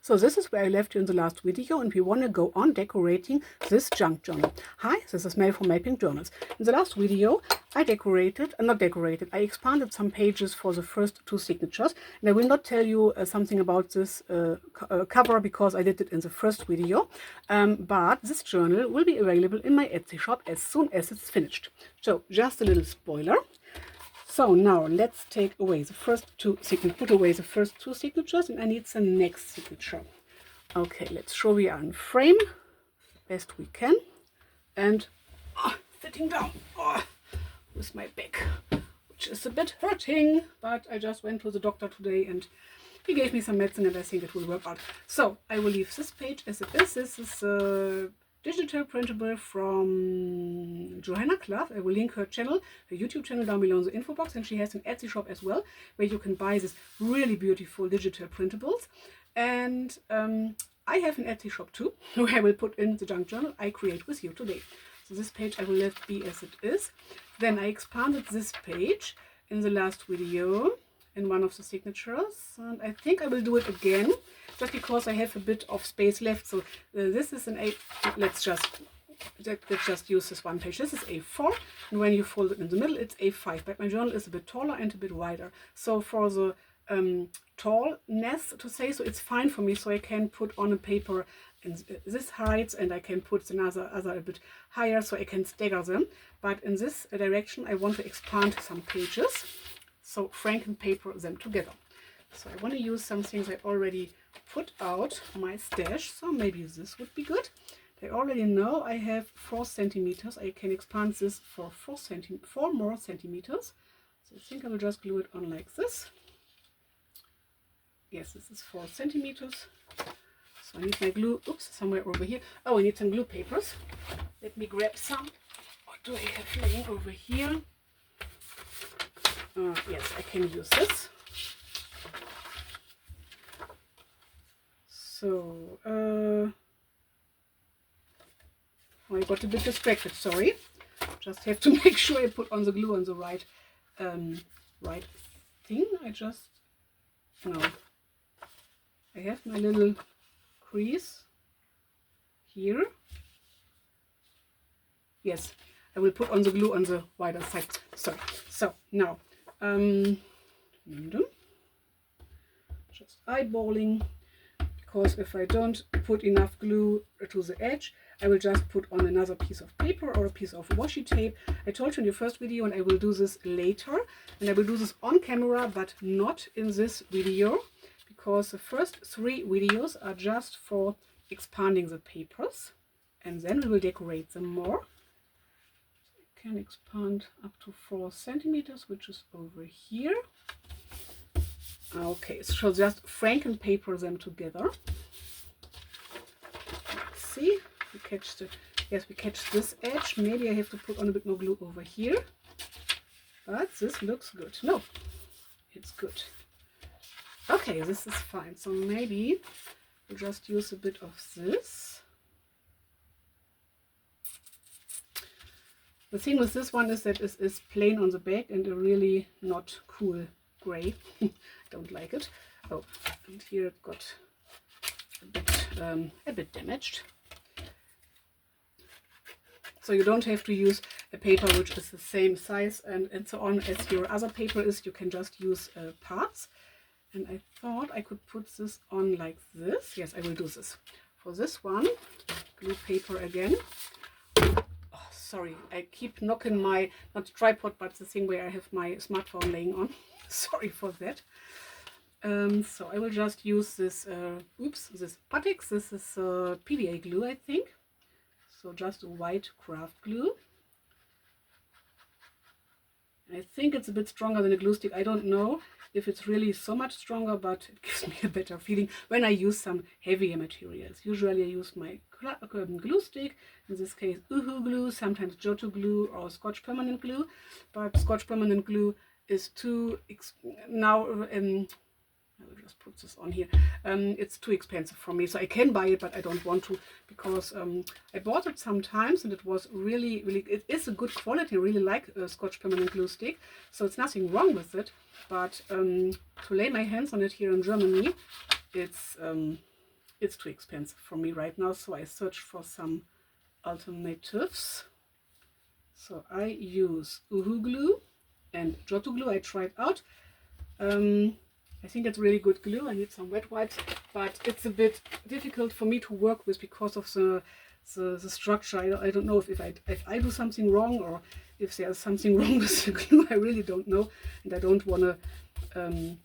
So this is where I left you in the last video, and we want to go on decorating this junk journal. Hi, this is Mel from MelPinkJournals. In the last video, I I expanded some pages for the first two signatures, and I will not tell you something about this cover because I did it in the first video, but this journal will be available in my Etsy shop as soon as it's finished. So just a little spoiler. So now let's take away the first two signatures, put away the first two signatures, and I need the next signature. Okay, let's show we are in frame, best we can, and sitting down with my back, which is a bit hurting, but I just went to the doctor today and he gave me some medicine and I think it will work out. So I will leave this page as it is. This is a digital printable from Johanna Clough. I will link her channel, her YouTube channel down below in the info box, and she has an Etsy shop as well where you can buy this really beautiful digital printables. And I have an Etsy shop too, where I will put in the junk journal I create with you today. So this page I will let be as it is. Then I expanded this page in the last video in one of the signatures, and I think I will do it again just because I have a bit of space left. So this is an let's just use this one page. This is A4, and when you fold it in the middle it's A5, but my journal is a bit taller and a bit wider, so for the tallness to say so, it's fine for me, so I can put on a paper in this height and I can put another a bit higher, so I can stagger them. But in this direction I want to expand some pages, so franken paper them together. So I want to use some things I already put out my stash, so maybe this would be good. I already know I have 4 centimeters. I can expand this for 4 more centimeters. So I think I will just glue it on like this. Yes, this is 4 centimeters. So I need my glue, oops, somewhere over here. Oh, I need some glue papers. Let me grab some. What do I have laying over here? Yes, I can use this. So, I got a bit distracted, sorry. Just have to make sure I put on the glue on the right thing. No. I have my little crease here. Yes, I will put on the glue on the wider side. Sorry. So now, just eyeballing, because if I don't put enough glue to the edge, I will just put on another piece of paper or a piece of washi tape. I told you in the first video, and I will do this later, and I will do this on camera, but not in this video, because the first 3 videos are just for expanding the papers, and then we will decorate them more. I can expand up to 4 centimeters, which is over here. Okay, so just franken paper them together. Let's see, we catch this edge. Maybe I have to put on a bit more glue over here, but this looks good. No, it's good. Okay, this is fine. So maybe we'll just use a bit of this. The thing with this one is that it is plain on the back and a really not cool gray. Don't like it. Oh, and here it got a bit damaged. So you don't have to use a paper which is the same size and so on as your other paper is. You can just use parts. And I thought I could put this on like this. Yes, I will do this. For this one, glue paper again. Oh, sorry, I keep knocking my, not tripod, but the thing where I have my smartphone laying on. Sorry for that. So I will just use this, this Patix. This is PVA glue, I think. So just a white craft glue. I think it's a bit stronger than a glue stick. I don't know if it's really so much stronger, but it gives me a better feeling when I use some heavier materials. Usually I use my glue stick, in this case Uhu glue, sometimes Johto glue or Scotch permanent glue, but Scotch permanent glue is too now I will just put this on here. It's too expensive for me, so I can buy it, but I don't want to, because I bought it sometimes and it was really, it is a good quality. I really like Scotch permanent glue stick, so it's nothing wrong with it. But to lay my hands on it here in Germany, it's it's too expensive for me right now, so I searched for some alternatives. So I use Uhu glue and Giotto glue. I tried out. I think it's really good glue. I need some wet wipes, but it's a bit difficult for me to work with because of the structure. I don't know if I do something wrong, or if there's something wrong with the glue. I really don't know, and I don't want to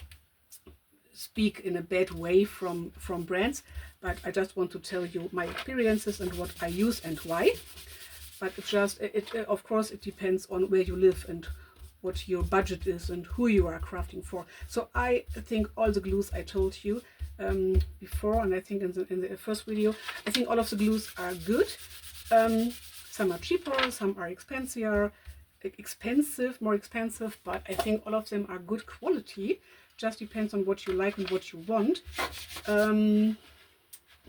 speak in a bad way from brands, but I just want to tell you my experiences and what I use and why. But of course it depends on where you live and what your budget is and who you are crafting for. So I think all the glues I told you before, and I think in the first video, I think all of the glues are good. Some are cheaper, some are more expensive, but I think all of them are good quality. Just depends on what you like and what you want.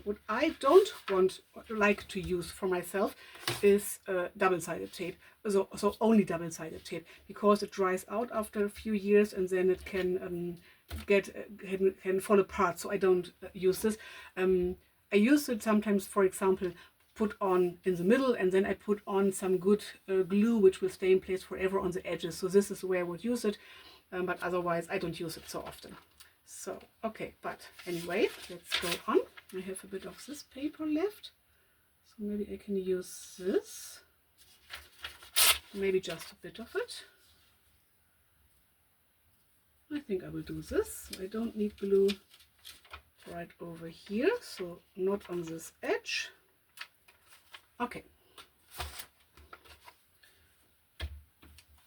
What I don't like to use for myself is double-sided tape. So only double-sided tape, because it dries out after a few years and then it can can fall apart. So I don't use this. I use it sometimes, for example, put on in the middle, and then I put on some good glue which will stay in place forever on the edges. So this is where I would use it, but otherwise I don't use it so often. So okay, but anyway, let's go on. I have a bit of this paper left, so maybe I can use this, maybe just a bit of it. I think I will do this. I don't need glue right over here, so not on this edge. Okay,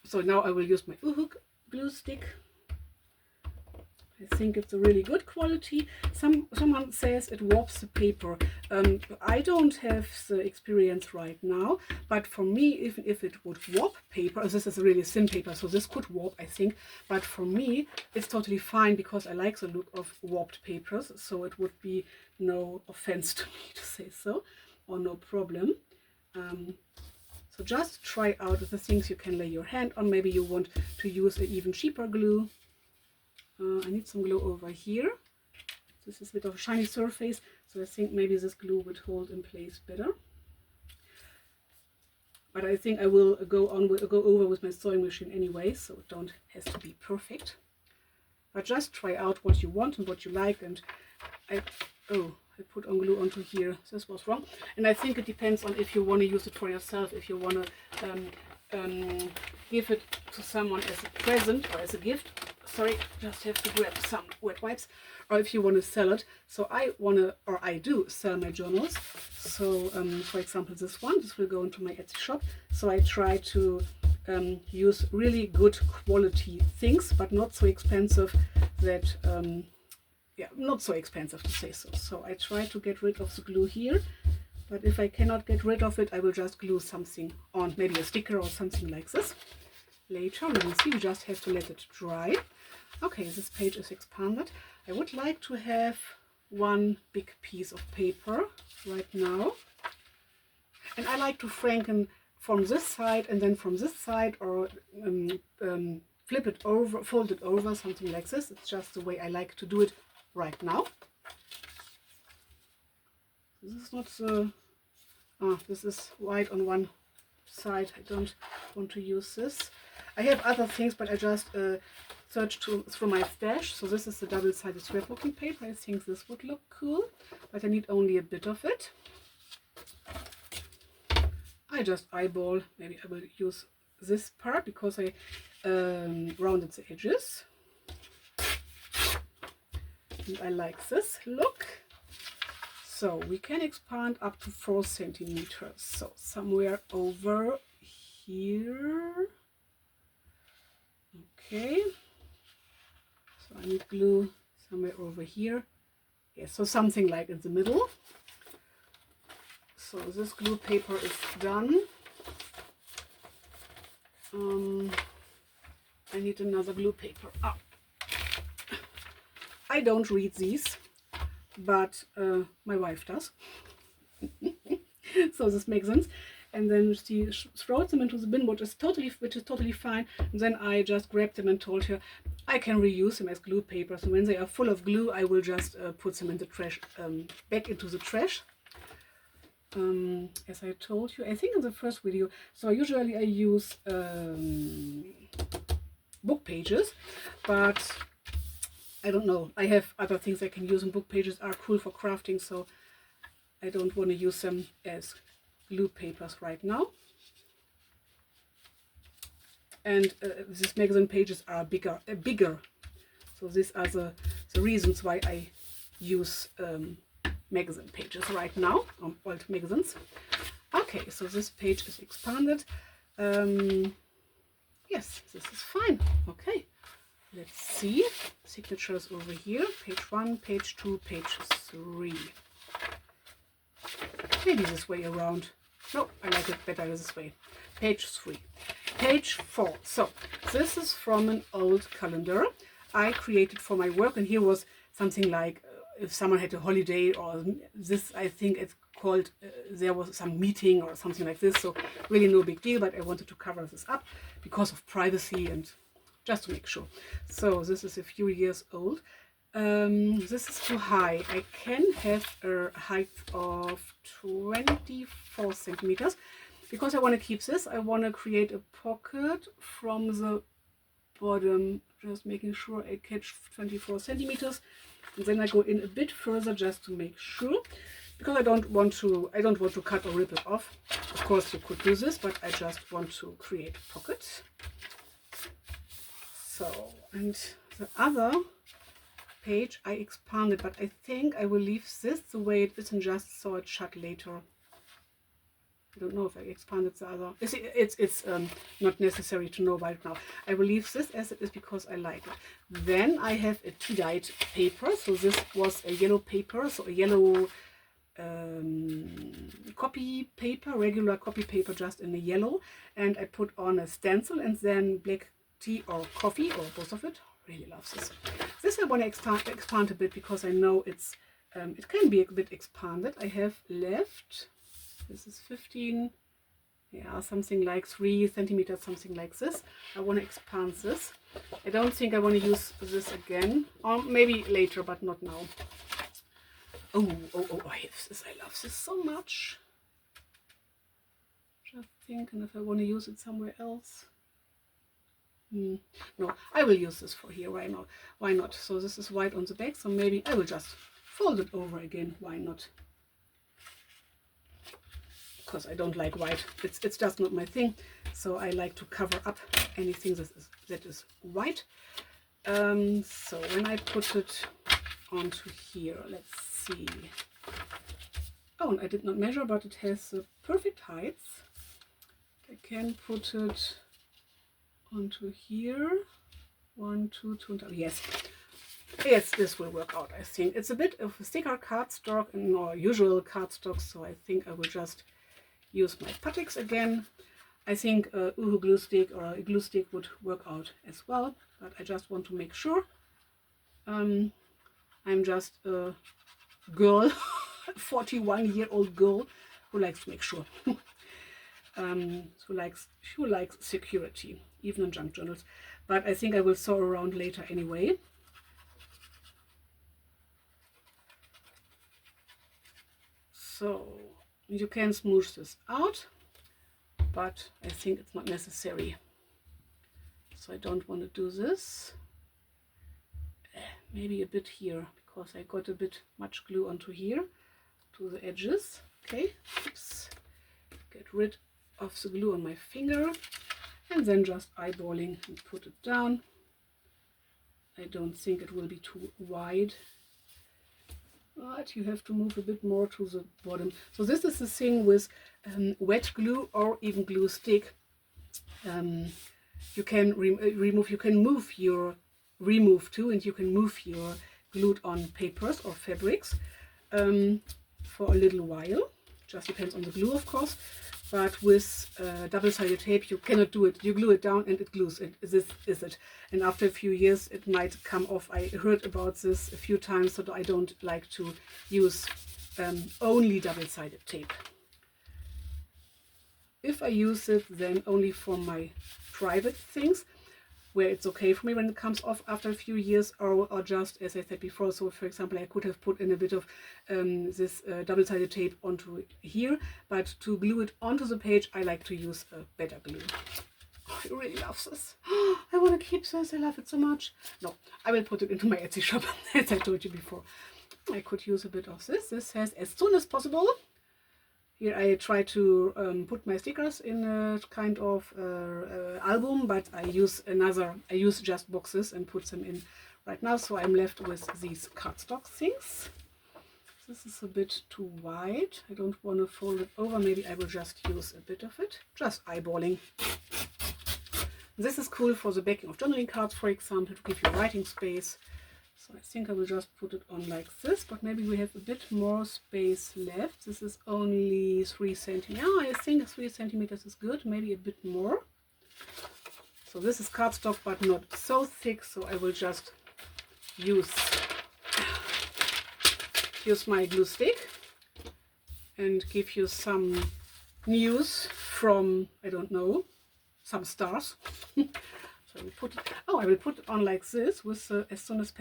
so now I will use my Uhu glue stick. I think it's a really good quality. Someone says it warps the paper. I don't have the experience right now, but for me, even if it would warp paper, this is a really thin paper, so this could warp, I think, but for me it's totally fine because I like the look of warped papers, so it would be no offense to me to say so, or no problem. So just try out the things you can lay your hand on. Maybe you want to use an even cheaper glue. I need some glue over here. This is a bit of a shiny surface, so I think maybe this glue would hold in place better. But I think I will go over with my sewing machine anyway, so it don't has to be perfect. But just try out what you want and what you like. And I put on glue onto here. This was wrong. And I think it depends on if you want to use it for yourself, if you want to give it to someone as a present or as a gift. Sorry, just have to grab some wet wipes. Or if you want to sell it. So I do sell my journals. So for example, this will go into my Etsy shop. So I try to use really good quality things, but not so expensive that not so expensive to say so. So I try to get rid of the glue here, but if I cannot get rid of it, I will just glue something on, maybe a sticker or something like this. Later we will see. You just have to let it dry. Okay, this page is expanded. I would like to have one big piece of paper right now, and I like to franken from this side and then from this side, or flip it over, fold it over, something like this. It's just the way I like to do it right now. This is not the this is white on one side. I don't want to use this. I have other things, but I just searched through my stash. So this is the double-sided scrapbooking paper. I think this would look cool, but I need only a bit of it. I just eyeball. Maybe I will use this part because I rounded the edges. And I like this look. So we can expand up to 4 centimeters. So somewhere over here. Okay. So I need glue somewhere over here. Yes, so something like in the middle. So this glue paper is done. I need another glue paper. I don't read these, but my wife does. So this makes sense. and then she throws them into the bin, which is totally fine. And then I just grabbed them and told her I can reuse them as glue papers, and when they are full of glue I will just put them in the trash, back into the trash. As I told you, I think in the first video, so usually I use book pages, but I don't know, I have other things I can use, and book pages are cool for crafting, so I don't want to use them as glue papers right now. And these magazine pages are bigger. So these are the reasons why I use magazine pages right now, old magazines. Okay, so this page is expanded. Yes, this is fine. Okay, let's see. Signatures over here. Page 1, page 2, page 3. Maybe this way around. No, I like it better this way. Page 3. Page 4. So this is from an old calendar I created for my work, and here was something like if someone had a holiday, or this, I think it's called, there was some meeting or something like this, so really no big deal, but I wanted to cover this up because of privacy and just to make sure. So this is a few years old. This is too high. I can have a height of 24 centimeters because I want to keep this. I want to create a pocket from the bottom, just making sure I catch 24 centimeters, and then I go in a bit further just to make sure, because I don't want to cut or rip it off. Of course you could do this, but I just want to create a pocket. So, and the other page I expanded, but I think I will leave this the way it is and just saw it shut later. I don't know if I expanded the other. It's not necessary to know right now. I will leave this as it is because I like it. Then I have a tea-dyed paper. So this was a yellow paper, so a yellow copy paper, regular copy paper, just in a yellow. And I put on a stencil and then black tea or coffee, or both of it. Really love this. This I want to expand a bit because I know it's it can be a bit expanded. I have left, this is 15, yeah, something like 3 centimeters, something like this. I want to expand this. I don't think I want to use this again, or maybe later, but not now. Oh, I have this. I love this so much. Just thinking if I want to use it somewhere else. No, I will use this for here. Why not? Why not? So this is white on the back, so maybe I will just fold it over again. Why not? Because I don't like white. It's just not my thing. So I like to cover up anything that is white. So when I put it onto here, let's see. Oh, and I did not measure, but it has the perfect height. I can put it onto here. 1, 2, 2, and yes. Yes, this will work out, I think. It's a bit of a thicker cardstock and our usual cardstock, so I think I will just use my Patix again. I think a Uhu glue stick or a glue stick would work out as well, but I just want to make sure. I'm just a girl, 41-year-old girl who likes to make sure. Who likes security, even in junk journals. But I think I will sew around later anyway. So you can smoosh this out, but I think it's not necessary. So I don't want to do this. Maybe a bit here, because I got a bit much glue onto here, to the edges. Okay, oops. Get rid of the glue on my finger, and then just eyeballing and put it down. I don't think it will be too wide, but you have to move a bit more to the bottom. So this is the thing with wet glue or even glue stick. You can remove, you can move your remove too, and you can move your glued on papers or fabrics for a little while. Just depends on the glue, of course. But with double-sided tape, you cannot do it. You glue it down and it glues it. This is it. And after a few years, it might come off. I heard about this a few times, so I don't like to use only double-sided tape. if I use it, then only for my private things, where it's okay for me when it comes off after a few years, or just as I said before. So for example, I could have put in a bit of this double-sided tape onto here, but to glue it onto the page, I like to use a better glue. Oh, I really love this. I want to keep this. I love it so much. No, I will put it into my Etsy shop, as I told you before. I could use a bit of this. This says, as soon as possible. Here I try to put my stickers in a kind of album, but I use just boxes and put them in right now. So I'm left with these cardstock things. This is a bit too wide. I don't want to fold it over. Maybe I will just use a bit of it, just eyeballing. This is cool for the backing of journaling cards, for example, to give you writing space. So I think I will just put it on like this, but maybe we have a bit more space left. This is only 3 centimeters. Yeah, I think 3 centimeters is good, maybe a bit more. So this is cardstock, but not so thick, so I will just use my glue stick and give you some news from, I don't know, some stars. So I will put it on like this with as soon as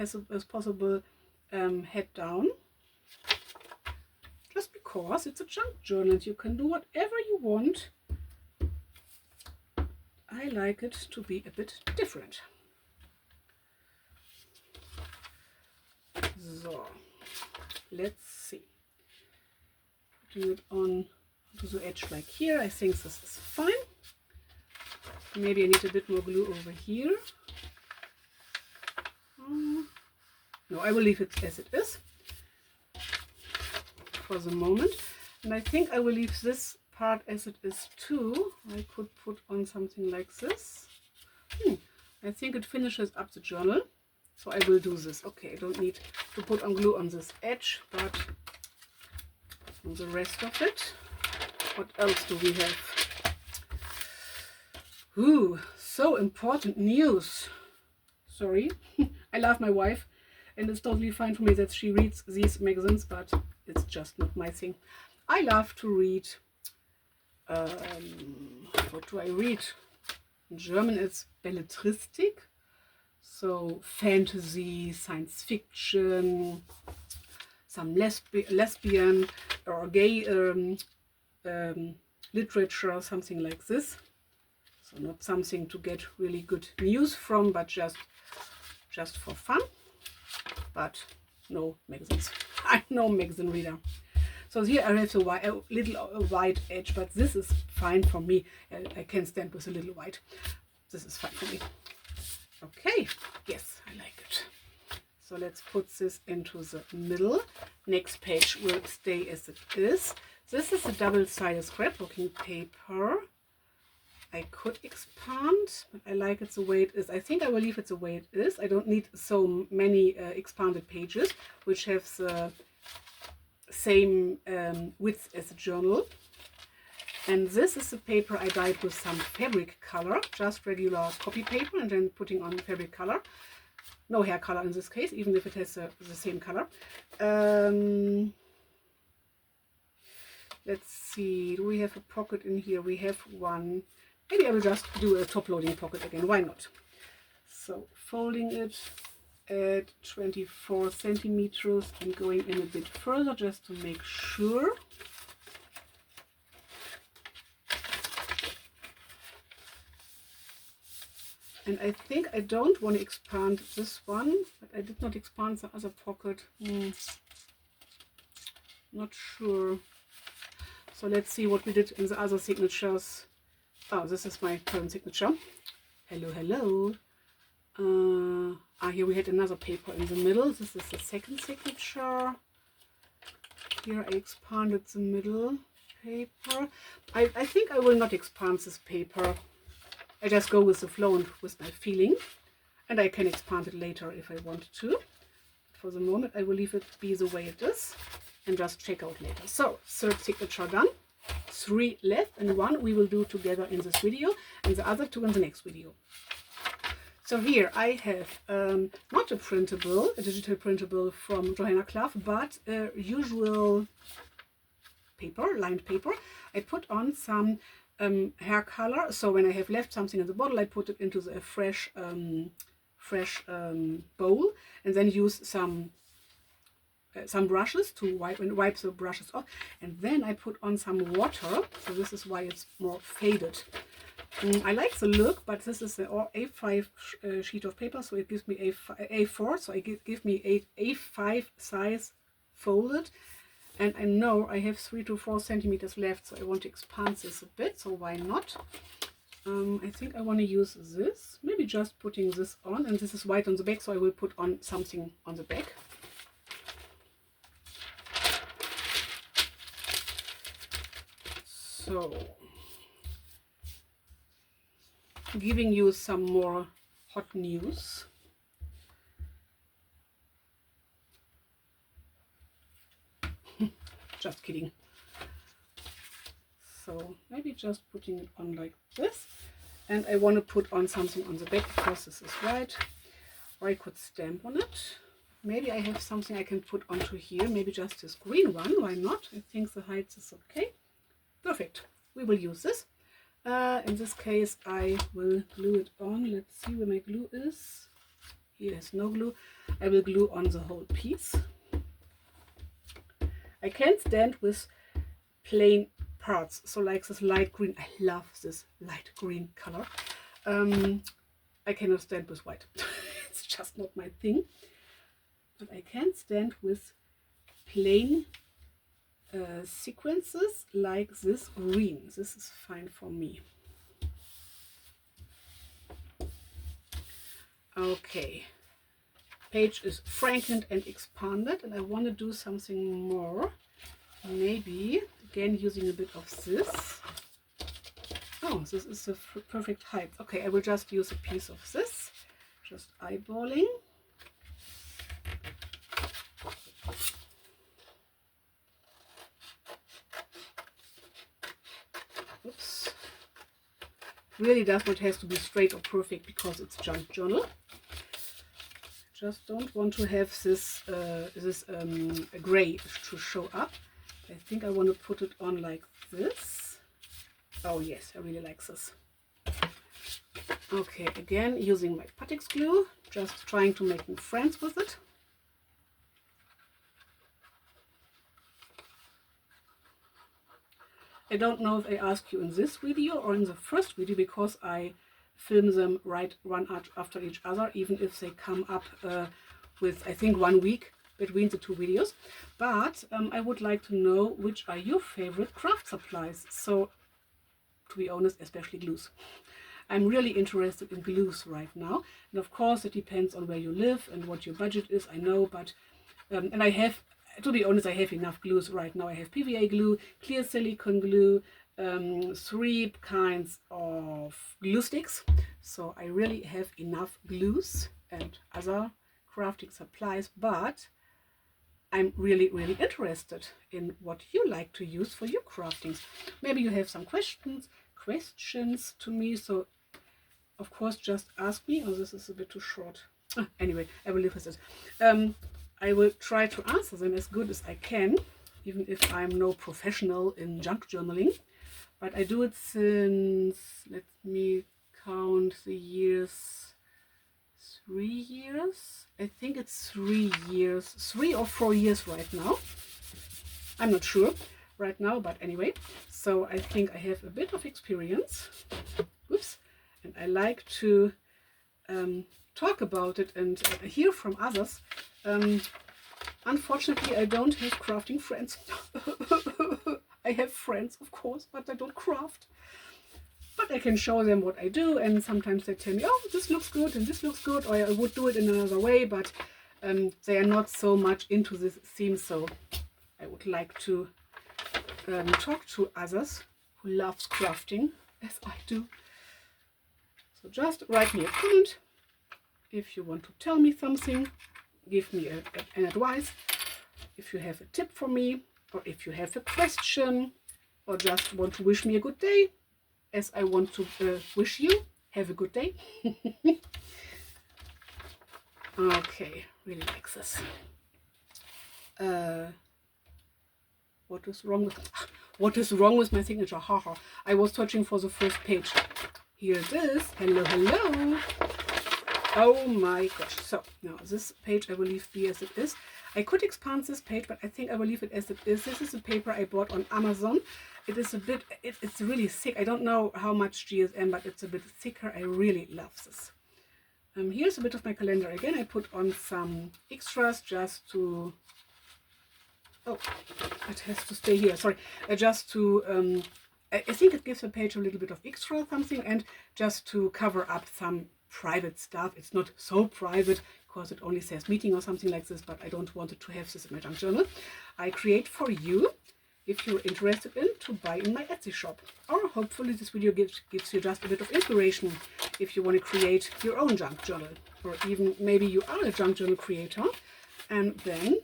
possible head down, just because it's a junk journal and you can do whatever you want. I like it to be a bit different. So let's see, putting it on to the edge like here. I think this is fine. Maybe I need a bit more glue over here. No, I will leave it as it is for the moment. And I think I will leave this part as it is too. I could put on something like this. I think it finishes up the journal. So I will do this. Okay, I don't need to put on glue on this edge, but on the rest of it. What else do we have? Ooh, so important news. Sorry, I love my wife and it's totally fine for me that she reads these magazines, but it's just not my thing. I love to read, what do I read? In German it's Belletristik, so fantasy, science fiction, some lesbian or gay literature, something like this. So not something to get really good news from, but just for fun. But no magazines. I'm no magazine reader. So here I have a little white edge, but this is fine for me. I can stand with a little white. This is fine for me. Okay, yes, I like it. So let's put this into the middle. Next page will stay as it is. This is a double-sided scrapbooking paper. I could expand, but I like it the way it is. I think I will leave it the way it is. I don't need so many expanded pages, which have the same width as the journal. And this is the paper I dyed with some fabric color, just regular copy paper, and then putting on fabric color. No hair color in this case, even if it has the same color. Let's see, do we have a pocket in here? We have one. Maybe I will just do a top loading pocket again, why not? So folding it at 24 centimeters and going in a bit further just to make sure. And I think I don't want to expand this one, but I did not expand the other pocket. Not sure. So let's see what we did in the other signatures. Oh, this is my current signature. Hello, hello. Here we had another paper in the middle. This is the second signature. Here I expanded the middle paper. I think I will not expand this paper. I just go with the flow and with my feeling. And I can expand it later if I want to. For the moment, I will leave it be the way it is and just check out later. So, third signature done. 3 left, and 1 we will do together in this video and the other 2 in the next video. So here I have not a printable, a digital printable from Johanna Clough, but a usual paper, lined paper. I put on some hair color. So when I have left something in the bottle, I put it into the fresh bowl, and then use some brushes to wipe the brushes off, and then I put on some water. So this is why it's more faded. I like the look, but this is an A5 sheet of paper, so it gives me A4, so it gives me A5 size folded, and I know I have 3 to 4 centimeters left, so I want to expand this a bit, so why not? I think I want to use this, maybe just putting this on, and this is white on the back, so I will put on something on the back. So, giving you some more hot news. Just kidding. So maybe just putting it on like this, and I want to put on something on the back because this is white, or I could stamp on it. Maybe I have something I can put onto here, maybe just this green one, why not? I think the height is okay. Perfect, we will use this. In this case I will glue it on. Let's see where my glue is. Here is no glue. I will glue on the whole piece. I can't stand with plain parts, so like this light green. I love this light green color. I cannot stand with white. It's just not my thing. But I can stand with plain sequences like this green. This is fine for me. Okay, page is frankened and expanded, and I want to do something more. Maybe again using a bit of this. Oh, this is the perfect height. Okay, I will just use a piece of this, just eyeballing. Oops. Really does not have to be straight or perfect because it's junk journal. Just don't want to have this gray to show up. I think I want to put it on like this. Oh yes, I really like this. Okay, again using my Patix glue, just trying to make friends with it. I don't know if I asked you in this video or in the first video, because I film them one after each other, even if they come up with, I think, 1 week between the 2 videos. But I would like to know which are your favorite craft supplies. So, to be honest, especially glues. I'm really interested in glues right now. And of course, it depends on where you live and what your budget is, I know. But, and I have, to be honest, I have enough glues right now. I have PVA glue, clear silicone glue, 3 kinds of glue sticks. So I really have enough glues and other crafting supplies, but I'm really interested in what you like to use for your craftings. Maybe you have some questions to me, so of course just ask me. Oh, this is a bit too short. Anyway, I will leave with it. I will try to answer them as good as I can, even if I'm no professional in junk journaling. But I do it since, let me count the years, 3 years? I think it's 3 years, 3 or 4 years right now. I'm not sure right now, but anyway. So I think I have a bit of experience. Oops. And I like to talk about it and hear from others. Unfortunately, I don't have crafting friends. I have friends, of course, but I don't craft. But I can show them what I do, and sometimes they tell me, oh, this looks good and this looks good, or I would do it in another way, but they are not so much into this theme, so I would like to talk to others who loves crafting, as I do. So just write me a comment if you want to tell me something, give me an advice, if you have a tip for me, or if you have a question, or just want to wish me a good day, as I want to wish you have a good day. Okay, really like this. What is wrong with What is wrong with my signature? Haha. I was searching for the first page. Here it is. Hello, hello. Oh my gosh. So now this page I will leave be as it is. I could expand this page, but I think I will leave it as it is. This is a paper I bought on Amazon. It is a bit, it's really thick. I don't know how much GSM, but it's a bit thicker. I really love this. Here's a bit of my calendar again. I put on some extras just to, oh, it has to stay here. Sorry, just to, I think it gives the page a little bit of extra something, and just to cover up some private stuff. It's not so private because it only says meeting or something like this, but I don't want it to have this in my junk journal. I create for you if you're interested in to buy in my Etsy shop, or hopefully this video gives you just a bit of inspiration if you want to create your own junk journal, or even maybe you are a junk journal creator and then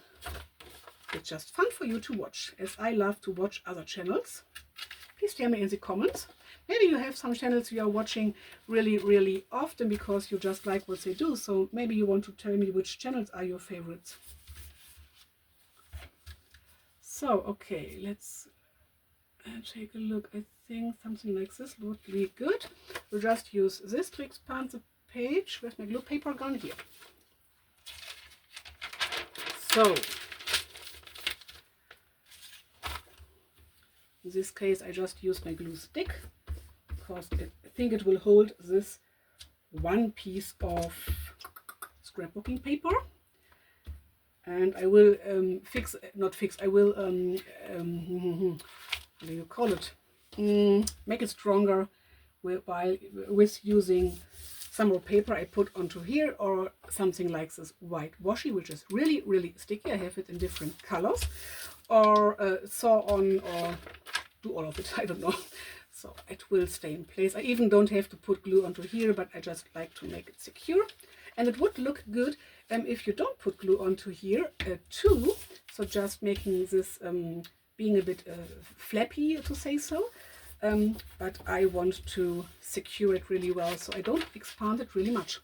it's just fun for you to watch, as I love to watch other channels. Please tell me in the comments. Maybe you have some channels you are watching really often because you just like what they do. So maybe you want to tell me which channels are your favorites. So, okay, let's take a look. I think something like this would be good. We'll just use this to expand the page. Where's my glue paper gone? Here. So, in this case, I just use my glue stick, because I think it will hold this one piece of scrapbooking paper, and I will I will how do you call it, make it stronger with using some more paper I put onto here, or something like this white washi, which is really sticky. I have it in different colors, or saw on, or do all of it, I don't know. So it will stay in place. I even don't have to put glue onto here, but I just like to make it secure. And it would look good if you don't put glue onto here too. So just making this being a bit flappy, to say so. But I want to secure it really well, so I don't expand it really much.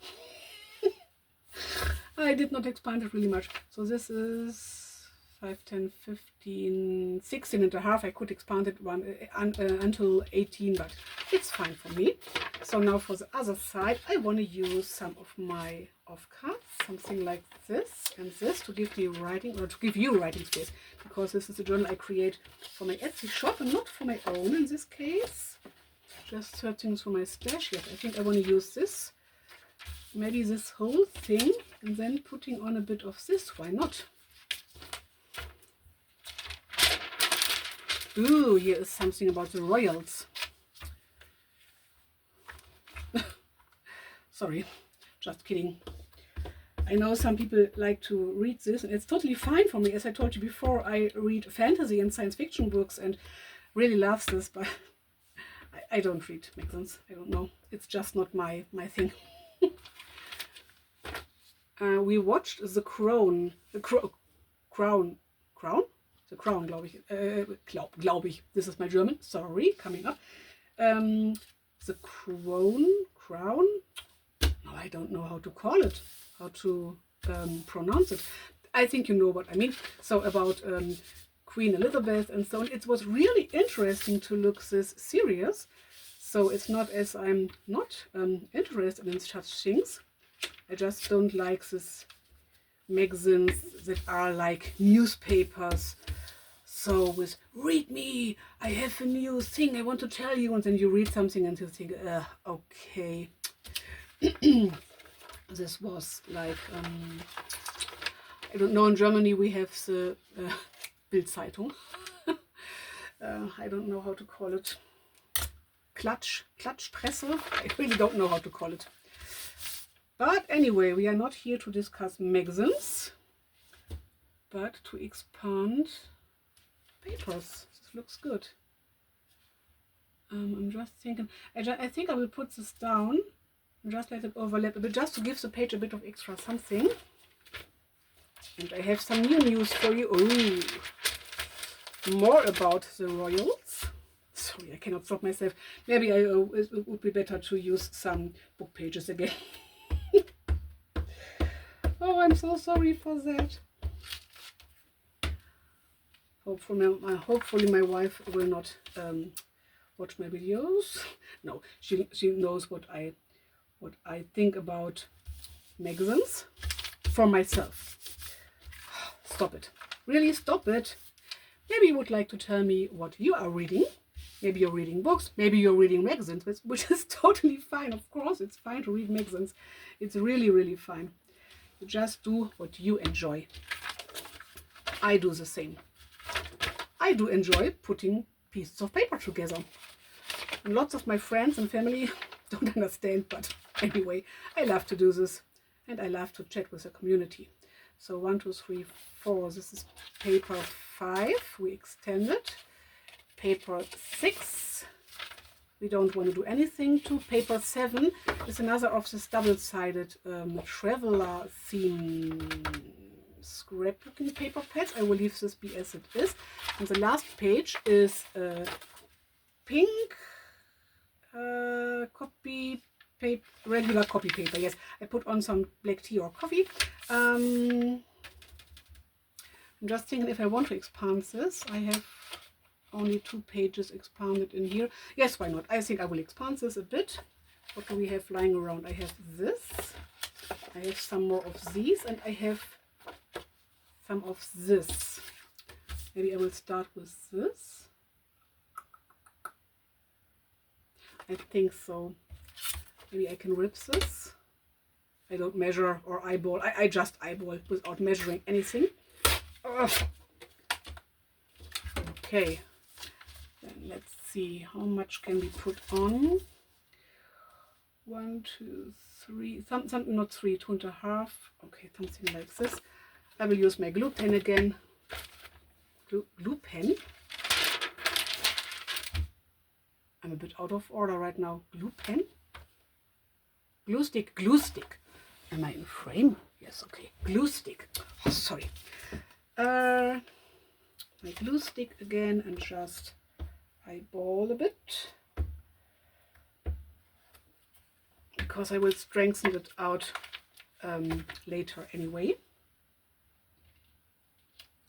I did not expand it really much. So this is 5, 10, 15, 16 and a half. I could expand it until 18, but it's fine for me. So now for the other side, I want to use some of my offcuts, something like this and this, to give me writing, or to give you writing space, because this is a journal I create for my Etsy shop and not for my own in this case. Just searching through my stash. Yes, I think I want to use this, maybe this whole thing, and then putting on a bit of this. Why not? Ooh, here is something about the royals. Sorry, just kidding. I know some people like to read this, and it's totally fine for me. As I told you before, I read fantasy and science fiction books and really love this, but I don't read magazines. I don't know. It's just not my thing. We watched The Crown. The Crown, glaube ich. Glaube ich. This is my German. Sorry, coming up. The Crown. No, I don't know how to call it. How to pronounce it. I think you know what I mean. So about Queen Elizabeth and so on. It was really interesting to look this serious. So it's not as I'm not interested in such things. I just don't like this magazines that are like newspapers. So with read me, I have a new thing I want to tell you, and then you read something and you think, okay. This was like, I don't know, in Germany we have the Bildzeitung. I don't know how to call it. Klatschpresse. I really don't know how to call it. But anyway, we are not here to discuss magazines, but to expand papers. This looks good. I'm just thinking, I think I will put this down and just let it overlap a bit, just to give the page a bit of extra something. And I have some new news for you. Ooh, more about the royals. Sorry, I cannot stop myself. Maybe it would be better to use some book pages again. Oh, I'm so sorry for that. Hopefully my wife will not watch my videos. No, she knows what I think about magazines for myself. Stop it. Really, stop it. Maybe you would like to tell me what you are reading. Maybe you're reading books. Maybe you're reading magazines, which is totally fine. Of course, it's fine to read magazines. It's really, really fine. You just do what you enjoy. I do the same. I do enjoy putting pieces of paper together. And lots of my friends and family don't understand, but anyway, I love to do this. And I love to chat with the community. So 1, 2, 3, 4. This is paper 5. We extend it. Paper 6. We don't want to do anything to. Paper 7 is another of this double-sided traveler theme scrapbooking paper pads. I will leave this be as it is. And the last page is pink copy paper, regular copy paper. Yes, I put on some black tea or coffee. I'm just thinking if I want to expand this. I have only 2 pages expanded in here. Yes, why not? I think I will expand this a bit. What do we have lying around? I have this. I have some more of these, and I have some of this. Maybe I will start with this. I think so. Maybe I can rip this. I don't measure or eyeball. I just eyeball without measuring anything. Ugh. Okay. Then let's see how much can we put on. 1, 2, 3. Something not 3, 2.5. Okay, something like this. I will use my glue pen again. Glue pen. I'm a bit out of order right now. Glue pen. Glue stick. Glue stick. Am I in frame? Yes, okay. Glue stick. Oh, sorry. My glue stick again and just eyeball a bit. Because I will strengthen it out later anyway.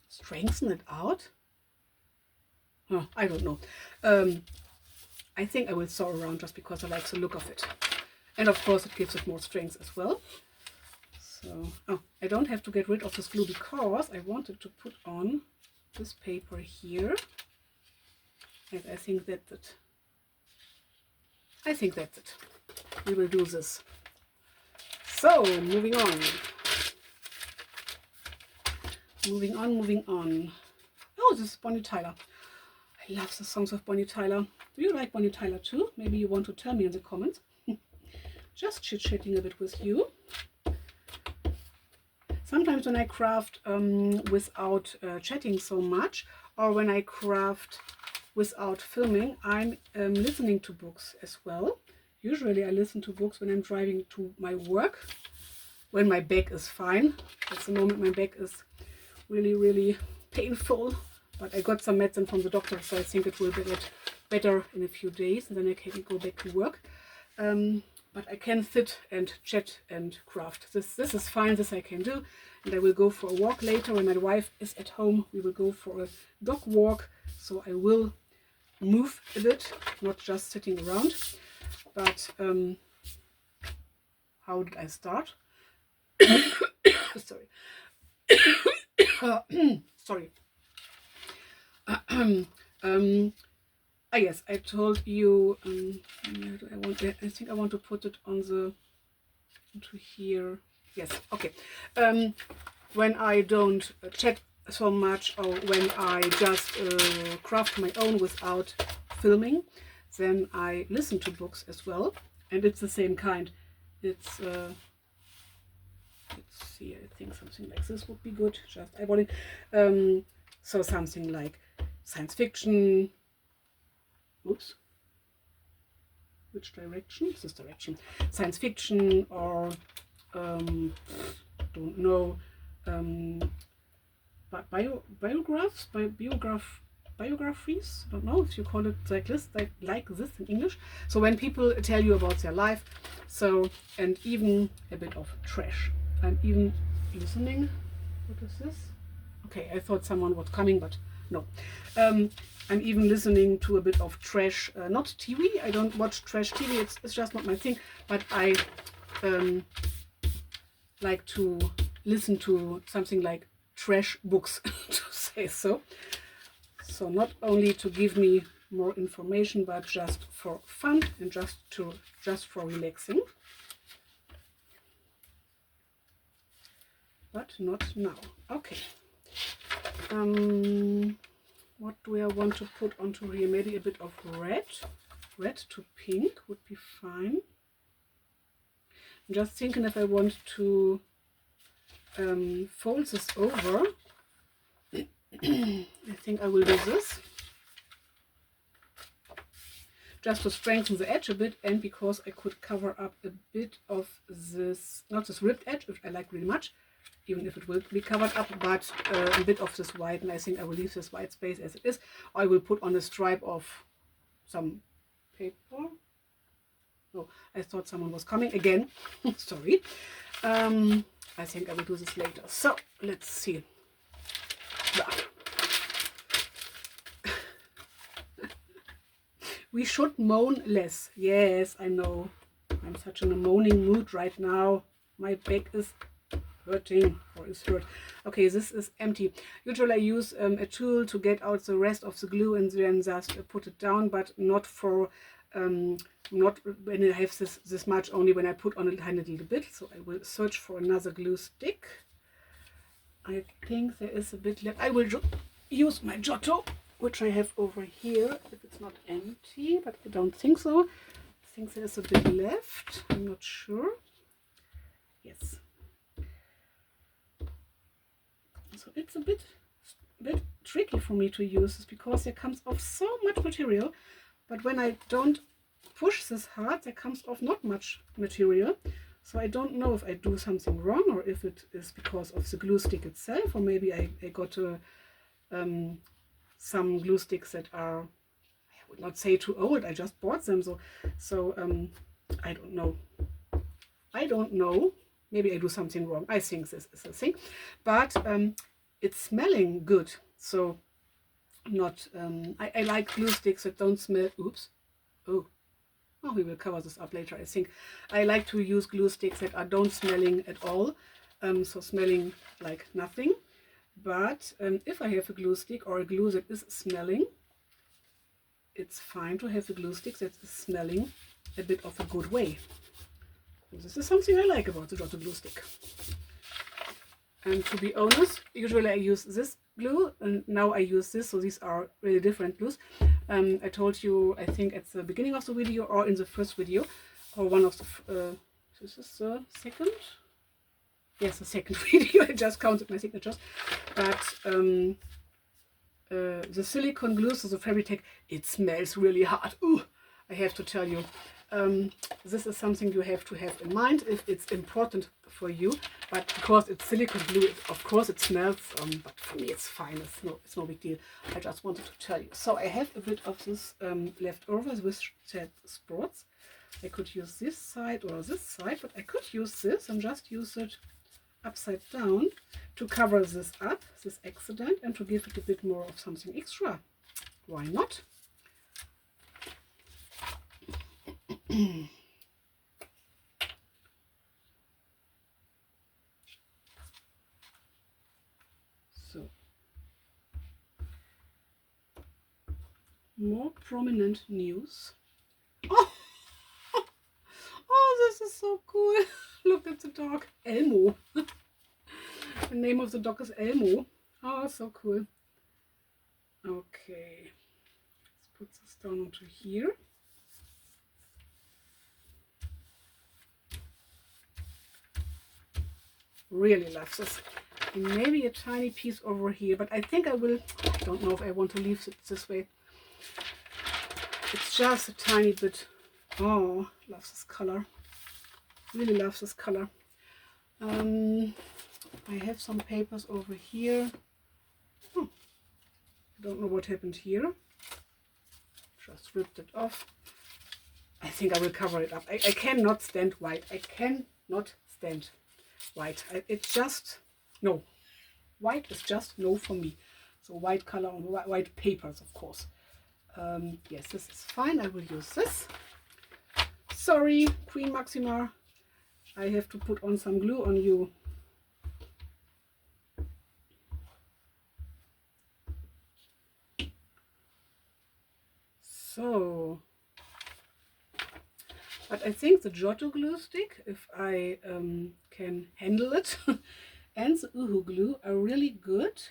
Strengthen it out? Oh, I don't know. I think I will sew around just because I like the look of it. And of course it gives it more strength as well. So, oh, I don't have to get rid of this glue because I wanted to put on this paper here. And I think that's it. I think that's it. We will do this. So, moving on. Moving on. Oh, this is Bonnie Tyler. I love the songs of Bonnie Tyler. Do you like Bonnie Tyler too? Maybe you want to tell me in the comments. Just chit-chatting a bit with you. Sometimes when I craft without chatting so much, or when I craft without filming, I'm listening to books as well. Usually I listen to books when I'm driving to my work, when my back is fine. At the moment my back is really, really painful, but I got some medicine from the doctor, so I think it will get better in a few days, and then I can go back to work. But I can sit and chat and craft. This is fine, this I can do. And I will go for a walk later when my wife is at home. We will go for a dog walk, so I will move a bit, not just sitting around. But how did I start? Sorry. Sorry. Yes, I told you. I think I want to put it on the into here. Yes, okay. When I don't chat so much, or when I just craft my own without filming, then I listen to books as well, and it's the same kind. It's let's see. I think something like this would be good. Just eyeballing. So something like science fiction. Oops. Which direction? This direction. Science fiction, or don't know. Biographies. Don't know if you call it like this in English. So when people tell you about their life, so, and even a bit of trash. I'm even listening. What is this? Okay, I thought someone was coming, but No. I'm even listening to a bit of trash, not TV. I don't watch trash TV. It's just not my thing. But I like to listen to something like trash books, to say so. So not only to give me more information, but just for fun and just for relaxing. But not now. Okay. What do I want to put onto here? Maybe a bit of red. Red to pink would be fine. I'm just thinking if I want to fold this over. I think I will do this. Just to strengthen the edge a bit, and because I could cover up a bit of this, not this ripped edge, which I like really much, even if it will be covered up, but a bit of this white, and I think I will leave this white space as it is. I will put on a stripe of some paper. Oh, I thought someone was coming again. Sorry. I think I will do this later. So let's see. We should moan less. Yes, I know. I'm such in a moaning mood right now. My back is hurting, or is hurt. Okay, this is empty. Usually I use a tool to get out the rest of the glue and then just put it down, but not for not when I have this much, only when I put on a tiny little bit. So I will search for another glue stick. I think there is a bit left. I will use my Giotto, which I have over here, if it's not empty, but I don't think so. I think there's a bit left. I'm not sure. Yes. So it's a bit tricky for me to use this because there comes off so much material, but when I don't push this hard, there comes off not much material. So I don't know if I do something wrong, or if it is because of the glue stick itself, or maybe I got some glue sticks that are, I would not say too old, I just bought them, so I don't know. Maybe I do something wrong. I think this is a thing, but it's smelling good. So not I like glue sticks that don't smell. Oops. Oh, we will cover this up later. I think I like to use glue sticks that don't smelling at all, so smelling like nothing. But if I have a glue stick or a glue that is smelling, it's fine to have a glue stick that is smelling a bit of a good way. This is something I like about the Giotto glue stick. And to be honest, usually I use this glue, and now I use this, so these are really different glues. I told you, I think at the beginning of the video or in the first video, or one of the, this is the second? Yes, the second video. I just counted my signatures. But the silicone glue, so the Fabritech, it smells really hard. Ooh, I have to tell you. This is something you have to have in mind if it's important for you, but because it's silicone glue, of course it smells, but for me it's fine. It's no big deal. I just wanted to tell you. So I have a bit of this left over with shed spots. I could use this side or this side, but I could use this and just use it upside down to cover this up, this accident, and to give it a bit more of something extra. Why not? So, more prominent news. Oh, oh, this is so cool. Look at the dog, Elmo. The name of the dog is Elmo. Oh, so cool. Okay, let's put this down onto here. Really love this. And maybe a tiny piece over here, but I think I will. I don't know if I want to leave it this way. It's just a tiny bit. Oh, love this color. Really love this color. I have some papers over here. Oh, I don't know what happened here. Just ripped it off. I think I will cover it up. I cannot stand white. I cannot stand white. It's just no. White is just no for me. So white color on white papers, of course. Yes, this is fine. I will use this. Sorry, Queen Maxima, I have to put on some glue on you. So, but I think the Giotto glue stick, if I can handle it, and the Uhu glue are really good.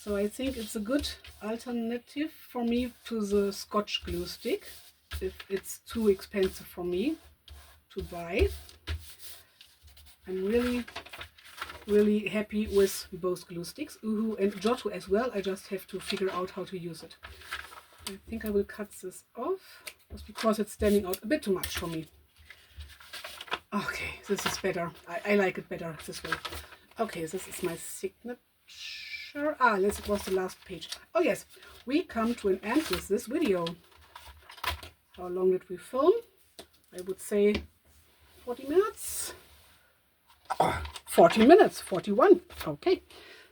So I think it's a good alternative for me to the Scotch glue stick, if it's too expensive for me to buy. I'm really happy with both glue sticks, Uhu and Giotto as well. I just have to figure out how to use it. I think I will cut this off, just because it's standing out a bit too much for me. Okay, this is better. I like it better this way. Okay, this is my signature. This was the last page. Oh yes, we come to an end with this video. How long did we film? I would say 40 minutes. 40 minutes, 41. Okay.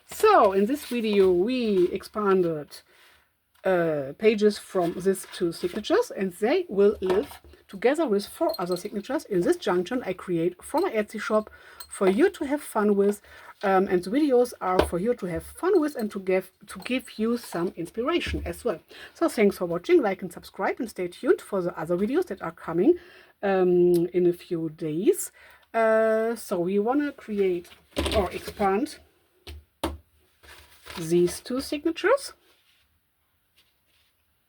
So in this video we expanded pages from these 2 signatures, and they will live together with 4 other signatures in this junk journal I create for my Etsy shop for you to have fun with, and the videos are for you to have fun with and to give you some inspiration as well. So thanks for watching, like and subscribe, and stay tuned for the other videos that are coming in a few days. So we want to create or expand these 2 signatures.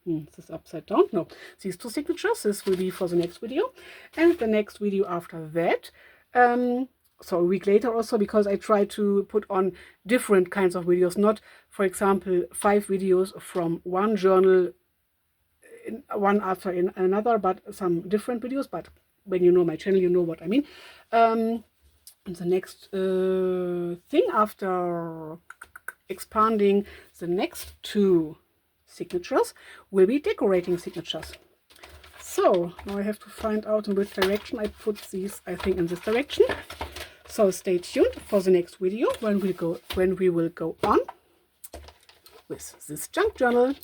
This is upside down. No, these 2 signatures. This will be for the next video, and the next video after that. So a week later also, because I try to put on different kinds of videos, not, for example, 5 videos from one journal, one after another, but some different videos. But when you know my channel, you know what I mean. And the next thing after expanding the next 2 signatures will be decorating signatures. So now I have to find out in which direction I put these. I think in this direction. So stay tuned for the next video when we will go on with this junk journal,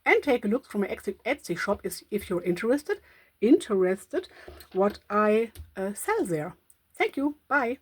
and take a look from my Etsy shop if you're interested what I sell there. Thank you. Bye.